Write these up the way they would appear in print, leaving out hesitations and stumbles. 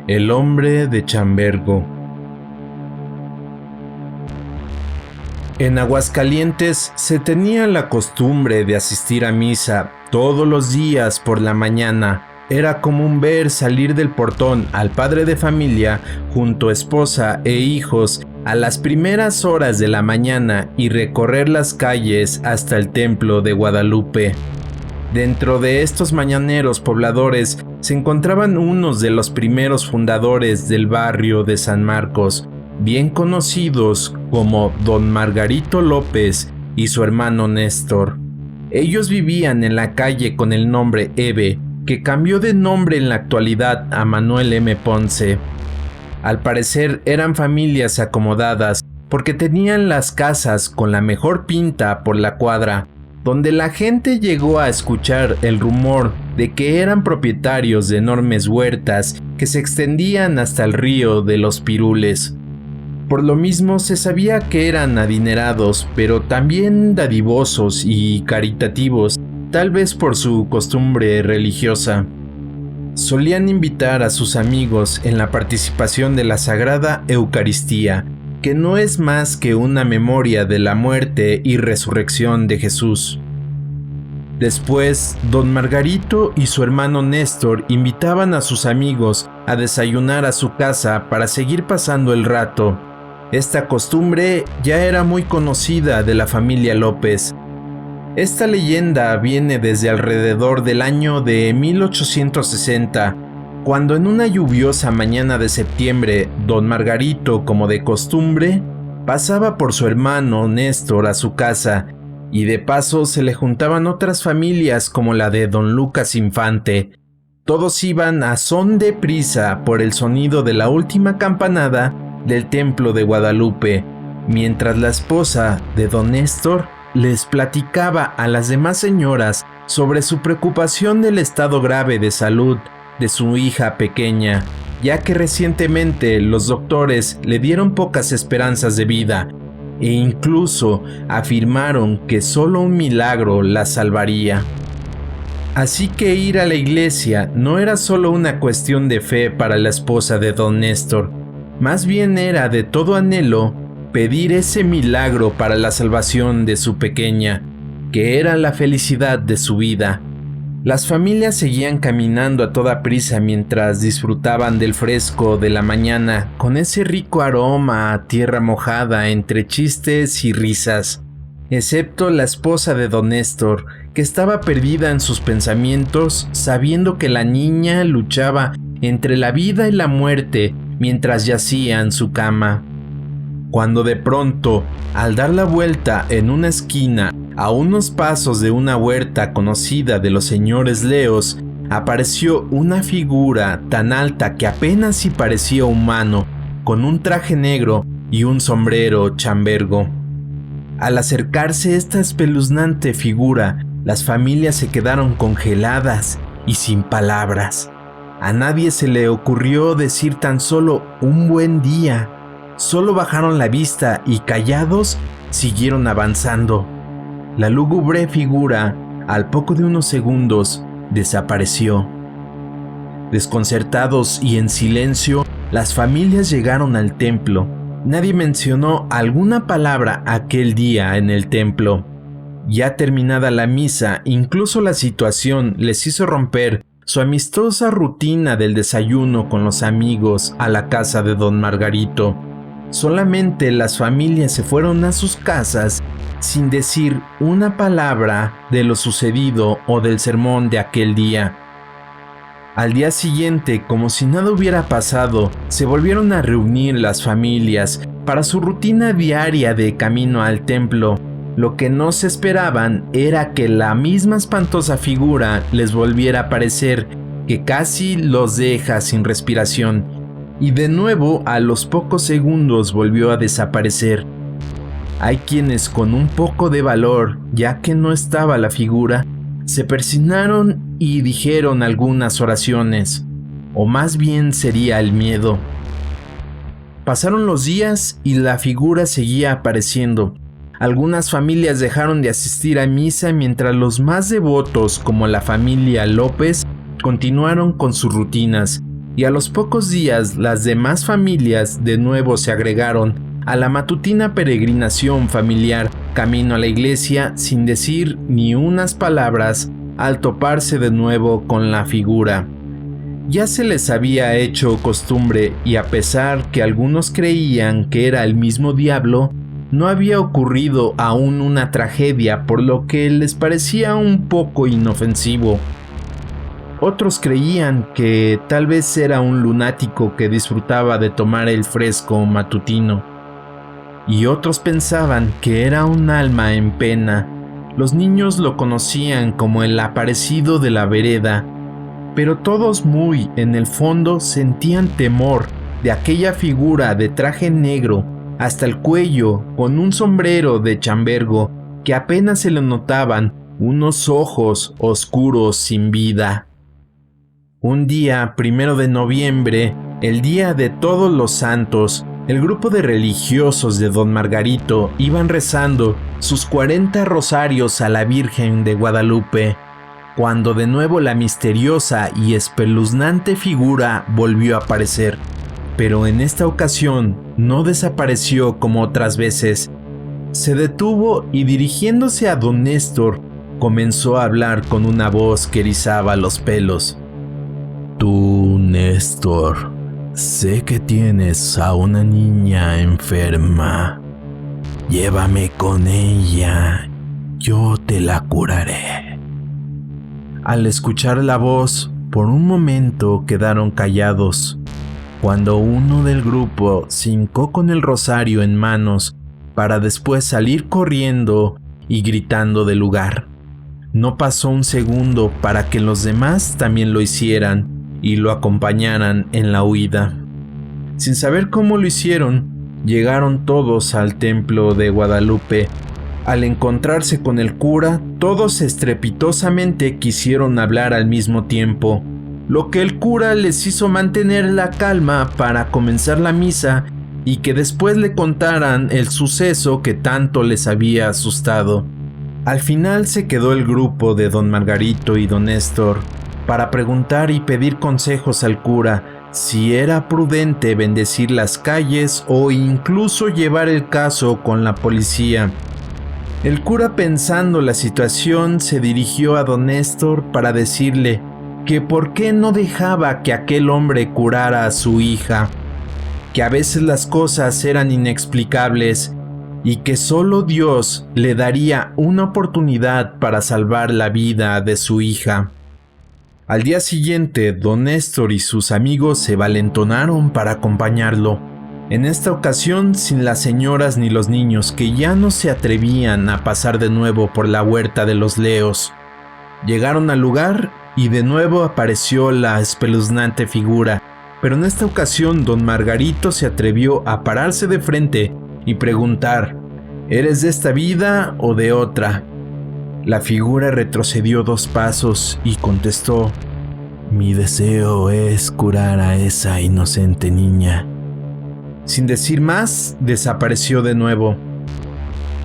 El hombre de Chambergo. En Aguascalientes se tenía la costumbre de asistir a misa todos los días por la mañana. Era común ver salir del portón al padre de familia junto a esposa e hijos a las primeras horas de la mañana y recorrer las calles hasta el templo de Guadalupe. Dentro de estos mañaneros pobladores se encontraban unos de los primeros fundadores del barrio de San Marcos, bien conocidos como Don Margarito López y su hermano Néstor. Ellos vivían en la calle con el nombre Eve, que cambió de nombre en la actualidad a Manuel M. Ponce. Al parecer eran familias acomodadas porque tenían las casas con la mejor pinta por la cuadra, donde la gente llegó a escuchar el rumor de que eran propietarios de enormes huertas que se extendían hasta el río de los Pirules. Por lo mismo se sabía que eran adinerados, pero también dadivosos y caritativos, tal vez por su costumbre religiosa. Solían invitar a sus amigos en la participación de la Sagrada Eucaristía, que no es más que una memoria de la muerte y resurrección de Jesús. Después, don Margarito y su hermano Néstor invitaban a sus amigos a desayunar a su casa para seguir pasando el rato. Esta costumbre ya era muy conocida de la familia López. Esta leyenda viene desde alrededor del año de 1860, cuando en una lluviosa mañana de septiembre, don Margarito, como de costumbre, pasaba por su hermano Néstor a su casa, y de paso se le juntaban otras familias como la de don Lucas Infante. Todos iban a son de prisa por el sonido de la última campanada del templo de Guadalupe, mientras la esposa de don Néstor les platicaba a las demás señoras sobre su preocupación del estado grave de salud de su hija pequeña, ya que recientemente los doctores le dieron pocas esperanzas de vida e incluso afirmaron que solo un milagro la salvaría. Así que ir a la iglesia no era solo una cuestión de fe para la esposa de don Néstor, más bien era de todo anhelo pedir ese milagro para la salvación de su pequeña, que era la felicidad de su vida. Las familias seguían caminando a toda prisa mientras disfrutaban del fresco de la mañana con ese rico aroma a tierra mojada entre chistes y risas, excepto la esposa de don Néstor, que estaba perdida en sus pensamientos sabiendo que la niña luchaba entre la vida y la muerte mientras yacía en su cama. Cuando de pronto, al dar la vuelta en una esquina a unos pasos de una huerta conocida de los señores Leos, apareció una figura tan alta que apenas si parecía humano, con un traje negro y un sombrero chambergo. Al acercarse esta espeluznante figura, las familias se quedaron congeladas y sin palabras. A nadie se le ocurrió decir tan solo un buen día. Solo bajaron la vista y callados siguieron avanzando. La lúgubre figura, al poco de unos segundos, desapareció. Desconcertados y en silencio, las familias llegaron al templo. Nadie mencionó alguna palabra aquel día en el templo. Ya terminada la misa, incluso la situación les hizo romper su amistosa rutina del desayuno con los amigos a la casa de don Margarito. Solamente las familias se fueron a sus casas sin decir una palabra de lo sucedido o del sermón de aquel día. Al día siguiente, como si nada hubiera pasado, se volvieron a reunir las familias para su rutina diaria de camino al templo. Lo que no se esperaban era que la misma espantosa figura les volviera a aparecer, que casi los deja sin respiración, y de nuevo a los pocos segundos volvió a desaparecer. Hay quienes con un poco de valor, ya que no estaba la figura, se persignaron y dijeron algunas oraciones, o más bien sería el miedo. Pasaron los días y la figura seguía apareciendo. Algunas familias dejaron de asistir a misa mientras los más devotos, como la familia López, continuaron con sus rutinas, y a los pocos días las demás familias de nuevo se agregaron a la matutina peregrinación familiar camino a la iglesia sin decir ni unas palabras al toparse de nuevo con la figura. Ya se les había hecho costumbre y a pesar que algunos creían que era el mismo diablo, no había ocurrido aún una tragedia, por lo que les parecía un poco inofensivo. Otros creían que tal vez era un lunático que disfrutaba de tomar el fresco matutino. Y otros pensaban que era un alma en pena. Los niños lo conocían como el aparecido de la vereda, pero todos muy en el fondo sentían temor de aquella figura de traje negro hasta el cuello con un sombrero de chambergo que apenas se le notaban unos ojos oscuros sin vida. Un día 1 de noviembre, el día de Todos los Santos, el grupo de religiosos de Don Margarito iban rezando sus 40 rosarios a la Virgen de Guadalupe, cuando de nuevo la misteriosa y espeluznante figura volvió a aparecer. Pero en esta ocasión no desapareció como otras veces. Se detuvo y dirigiéndose a don Néstor, comenzó a hablar con una voz que erizaba los pelos. Tú, Néstor, sé que tienes a una niña enferma. Llévame con ella, yo te la curaré. Al escuchar la voz, por un momento quedaron callados, cuando uno del grupo se hincó con el rosario en manos para después salir corriendo y gritando del lugar. No pasó un segundo para que los demás también lo hicieran y lo acompañaran en la huida. Sin saber cómo lo hicieron, llegaron todos al templo de Guadalupe. Al encontrarse con el cura, todos estrepitosamente quisieron hablar al mismo tiempo, lo que el cura les hizo mantener la calma para comenzar la misa y que después le contaran el suceso que tanto les había asustado. Al final se quedó el grupo de don Margarito y don Néstor para preguntar y pedir consejos al cura si era prudente bendecir las calles o incluso llevar el caso con la policía. El cura, pensando la situación, se dirigió a don Néstor para decirle que por qué no dejaba que aquel hombre curara a su hija, que a veces las cosas eran inexplicables y que solo Dios le daría una oportunidad para salvar la vida de su hija. Al día siguiente, don Néstor y sus amigos se valentonaron para acompañarlo, en esta ocasión sin las señoras ni los niños, que ya no se atrevían a pasar de nuevo por la huerta de los Leos. Llegaron al lugar y de nuevo apareció la espeluznante figura, pero en esta ocasión don Margarito se atrevió a pararse de frente y preguntar: ¿eres de esta vida o de otra? La figura retrocedió 2 pasos y contestó: mi deseo es curar a esa inocente niña. Sin decir más, desapareció de nuevo.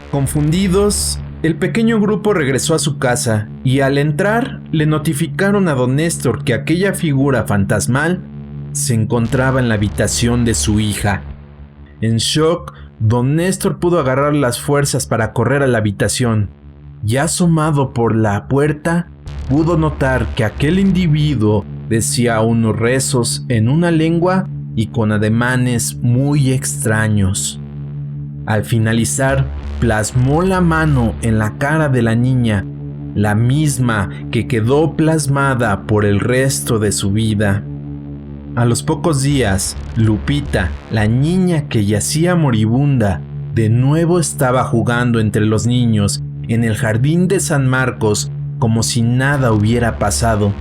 Confundidos, el pequeño grupo regresó a su casa y al entrar le notificaron a don Néstor que aquella figura fantasmal se encontraba en la habitación de su hija. En shock, don Néstor pudo agarrar las fuerzas para correr a la habitación. Ya asomado por la puerta, pudo notar que aquel individuo decía unos rezos en una lengua y con ademanes muy extraños. Al finalizar, plasmó la mano en la cara de la niña, la misma que quedó plasmada por el resto de su vida. A los pocos días, Lupita, la niña que yacía moribunda, de nuevo estaba jugando entre los niños en el jardín de San Marcos como si nada hubiera pasado,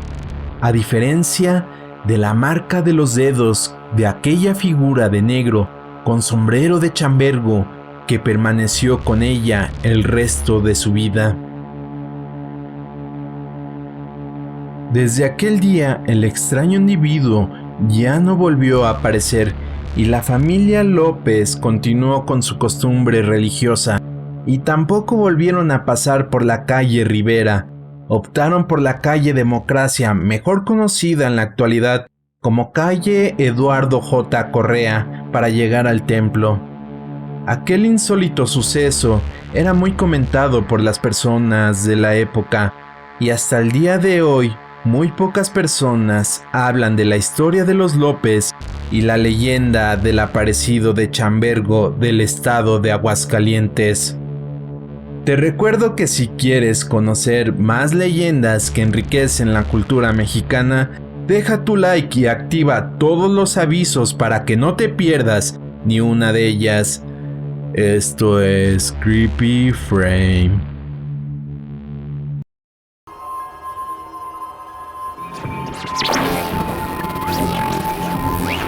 a diferencia de la marca de los dedos de aquella figura de negro con sombrero de chambergo que permaneció con ella el resto de su vida. Desde aquel día, el extraño individuo ya no volvió a aparecer y la familia López continuó con su costumbre religiosa, y tampoco volvieron a pasar por la calle Rivera. Optaron por la calle Democracia, mejor conocida en la actualidad como calle Eduardo J. Correa, para llegar al templo. Aquel insólito suceso era muy comentado por las personas de la época y hasta el día de hoy muy pocas personas hablan de la historia de los López y la leyenda del aparecido de Chambergo del estado de Aguascalientes. Te recuerdo que si quieres conocer más leyendas que enriquecen la cultura mexicana, deja tu like y activa todos los avisos para que no te pierdas ni una de ellas. Esto es Creepy Frame.